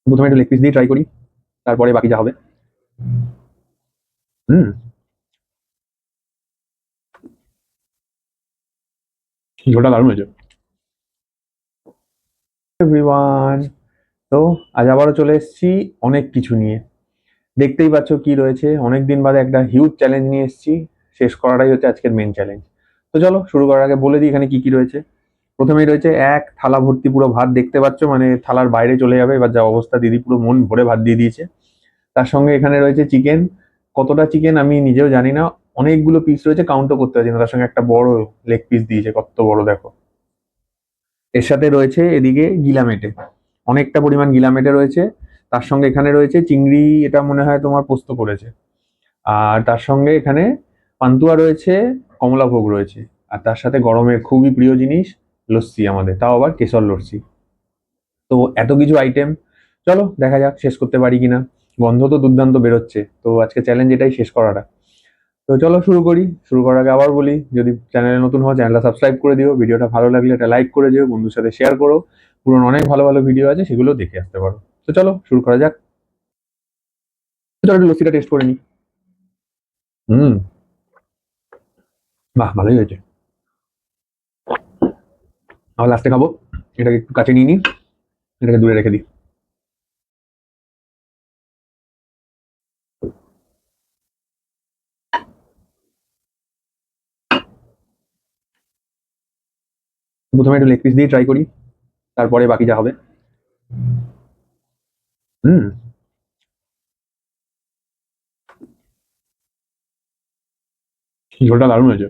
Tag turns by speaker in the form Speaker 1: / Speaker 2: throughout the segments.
Speaker 1: প্রথমে একটু leg piece দিয়ে ট্রাই করি, তারপরে বাকি যা হবে। হুম, ঝোলটা দারুণ হয়েছে। এভরিওয়ান, তো আজ আবারও চলে এসেছি অনেক কিছু নিয়ে। দেখতেই পাচ্ছ কি রয়েছে, অনেকদিন বাদে একটা হিউজ চ্যালেঞ্জ নিয়ে এসেছি। শেষ করাটাই হচ্ছে আজকের মেন চ্যালেঞ্জ। তো চলো শুরু করার আগে বলে দিই এখানে কি কি রয়েছে। প্রথমেই রয়েছে এক থালা ভর্তি পুরো ভাত, দেখতে পাচ্ছ, মানে থালার বাইরে চলে যাবে এবার যা অবস্থা। দিদি পুরো মন ভরে ভাত দিয়ে দিয়েছে। তার সঙ্গে এখানে রয়েছে চিকেন। কতটা চিকেন আমি নিজেও জানি না, অনেকগুলো পিস রয়েছে, কাউন্টও করতে পারছি না। তার সঙ্গে একটা বড় লেগ পিস দিয়েছে, কত বড় দেখো। এর সাথে রয়েছে এদিকে গিলামেটে, অনেকটা পরিমাণ গিলামেটে রয়েছে। তার সঙ্গে এখানে রয়েছে চিংড়ি, এটা মনে হয় তোমার পোস্ত করেছে। আর তার সঙ্গে এখানে পান্তুয়া রয়েছে, কমলাভোগ রয়েছে। আর তার সাথে গরমের খুবই প্রিয় জিনিস লস্যি আমাদের, তাও আবার কেশর লস্যি। তো এত কিছু আইটেম, চলো দেখা যাক শেষ করতে পারি কিনা। গন্ধ তো দুর্দান্ত বেরোচ্ছে, তো আজকে চ্যালেঞ্জ এটাই, শেষ করাটা। তো চলো শুরু করি। শুরু করার আগে আবার বলি, যদি চ্যানেলে নতুন হও চ্যানেলটা সাবস্ক্রাইব করে দিও, ভিডিওটা ভালো লাগলে একটা লাইক করে দিও, বন্ধুর সাথে শেয়ার করো। পুরনো অনেক ভালো ভালো ভিডিও আছে, সেগুলো দেখে আসতে পারো। তো চলো শুরু করা যাক। তো চলো একটু লস্যিটা টেস্ট করে নিই। হুম, বাহ ভালোই হয়েছে। আবার লাস্টে খাবো, এটাকে একটু কাছে নিয়ে নিই, এটাকে দূরে রেখে দিই। প্রথমে একটু লেগ পিস দিয়ে ট্রাই করি, তারপরে বাকি যা হবে। হুম, ঝোলটা দারুণ হয়েছে।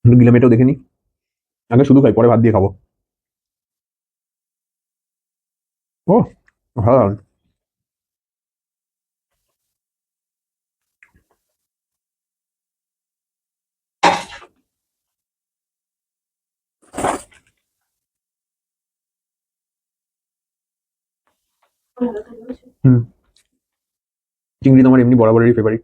Speaker 1: একটু গিলামেটাও দেখে নিই, আগে শুধু খাই পরে ভাত দিয়ে খাবো। ও, ভালো দারুণ। হুম, চিংড়ি তোমার এমনি বরাবরেরই ফেভারিট।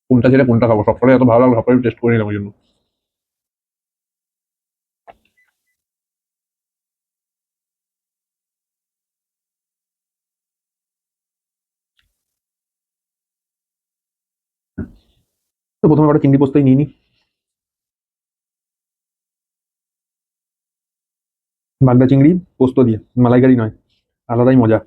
Speaker 1: কোনটা ছেড়ে কোনটা খাবো, সবসময় এত ভালো লাগলো, সবসময় টেস্ট করে নিলাম ওই জন্য। তো প্রথমে একটা চিংড়ি পোস্তই নিয়ে নিই। বাগদা চিংড়ি পোস্ত দিয়ে, মালাইকারি নয়, আলাদাই মজা।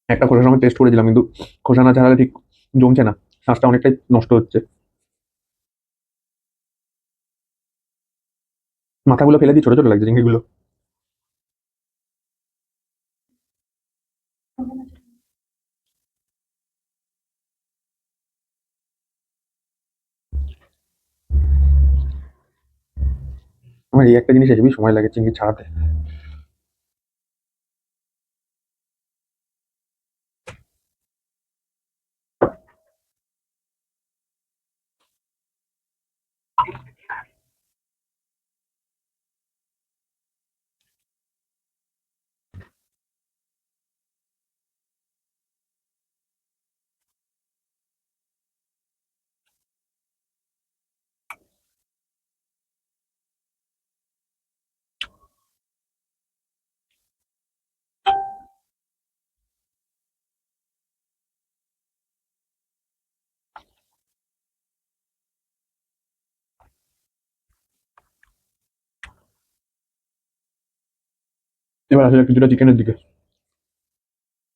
Speaker 1: একটা খোসার সময় টেস্ট করেছিলাম, কিন্তু খোসা না ছাড়ালে ঠিক জমছে না, শ্বাসটা অনেকটাই নষ্ট হচ্ছে। মাথাগুলো ফেলে দিয়ে ছোট ছোট লাগছে চিংড়িগুলো। আমার এই একটা জিনিস হেবি সময় লাগে চিংড়ি ছাড়াতে। এবার আসলে কিছুটা চিকেনের দিকে,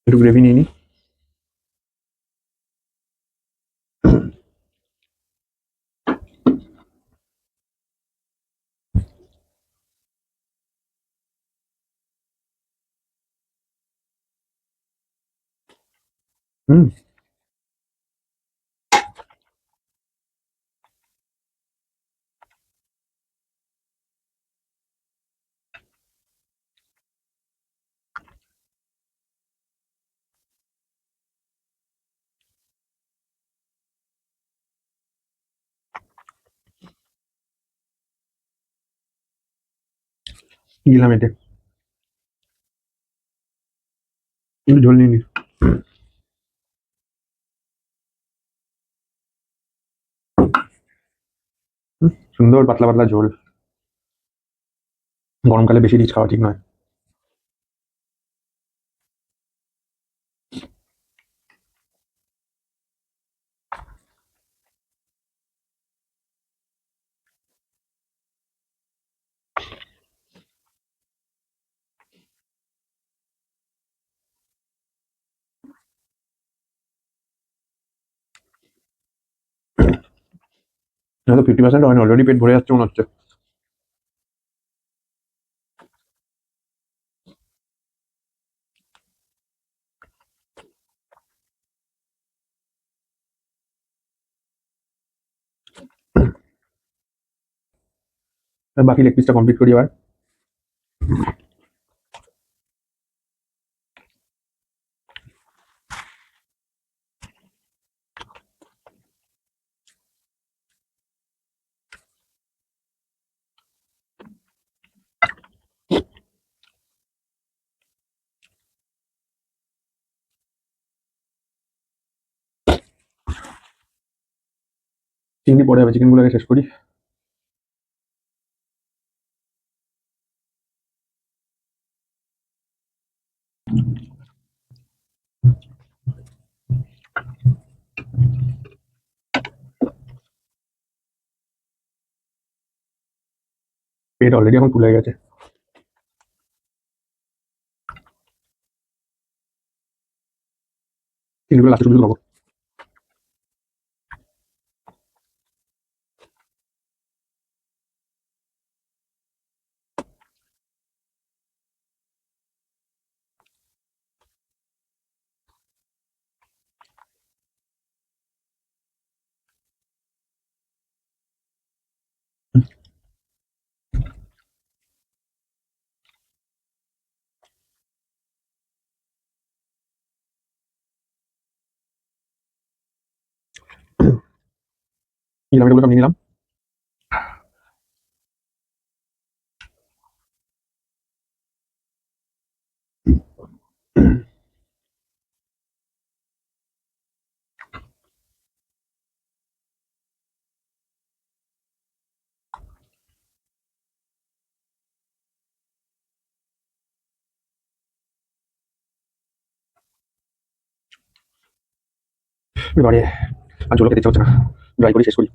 Speaker 1: একটু গ্রেভি নিয়ে নিই। হুম, দিলাম এতে একটু ঝোল নিয়ে নি। সুন্দর পাতলা পাতলা ঝোল। গরমকালে বেশি রিচ খাওয়া ঠিক নয়। হয়তো 50% হয় না, অলরেডি পেট ভরে যাচ্ছে মনে হচ্ছে। বাকি লেগ পিসটা কমপ্লিট করি এবার। চিংড়ি পরে হবে, চিকেন গুলোকে শেষ করি। পেট অলরেডি এখন ফুল হয়ে গেছে। চিংড়িগুলো লাস্টে শুধু খাবো। নিলাম, এগুলো সব নিয়ে নিলাম। এবারে আর ঝোল খেতে ইচ্ছা হচ্ছে না, ড্রাই করে শেষ করি।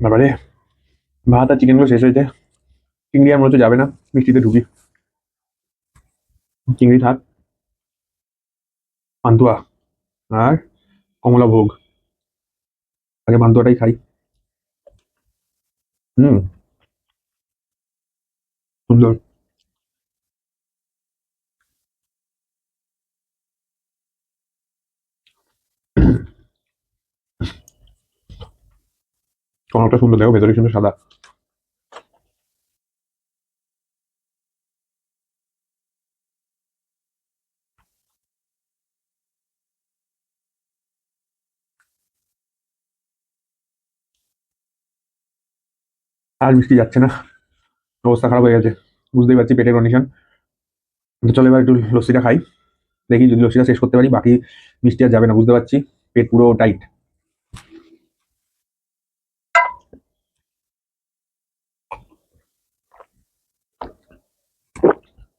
Speaker 1: তারপরে ভাত আর চিকেন গুলো শেষ হয়েছে। চিংড়ি আর মনে হচ্ছে যাবে না, মিষ্টিতে ঢুকি। চিংড়ি থাক, পান্তুয়া আর কমলা ভোগ। আগে পান্তুয়াটাই খাই। হুম, সুন্দর। কমলাটা সুন্দর, দেখো ভেতরে সুন্দর সাদা। আর মিষ্টি যাচ্ছে না, অবস্থা খারাপ হয়ে গেছে। বুঝতেই পারছি পেটের কন্ডিশন। তো চলো এবার একটু লস্যিটা খাই। দেখি যদি লস্যিটা শেষ করতে পারি, বাকি মিষ্টি আর যাবে না, বুঝতে পারছি পেট পুরো টাইট।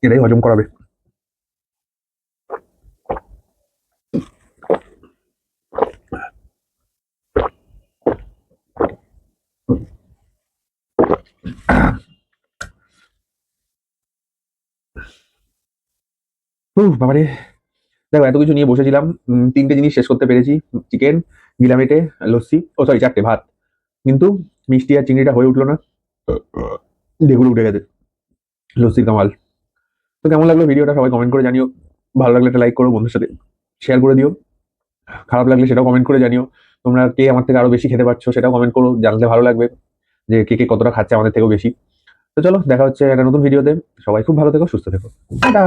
Speaker 1: এটাই হজম করাবে। বাবারে, দেখো এত কিছু নিয়ে বসেছিলাম, তিনটে জিনিস শেষ করতে পেরেছি। চিকেন, গিলামেটে লস্যি, ও সরি 4টে ভাত, কিন্তু মিষ্টি আর চিংড়িটা হয়ে উঠলো না, যেগুলো উঠে গেছে লস্যির কামাল। তো কেমন লাগলো ভিডিওটা সবাই কমেন্ট করে জানিও, ভালো লাগলে একটা লাইক করো, বন্ধুর সাথে শেয়ার করে দিও, খারাপ লাগলে সেটাও কমেন্ট করে জানিও, তোমরা কে আমার থেকে আরো বেশি খেতে পারছো সেটাও কমেন্ট করো, জানলে ভালো লাগবে যে কে কে কতটা খাচ্ছে আমাদের থেকেও বেশি। তো চলো দেখা হচ্ছে একটা নতুন ভিডিওতে, সবাই খুব ভালো থেকো, সুস্থ থেকো, টাটা।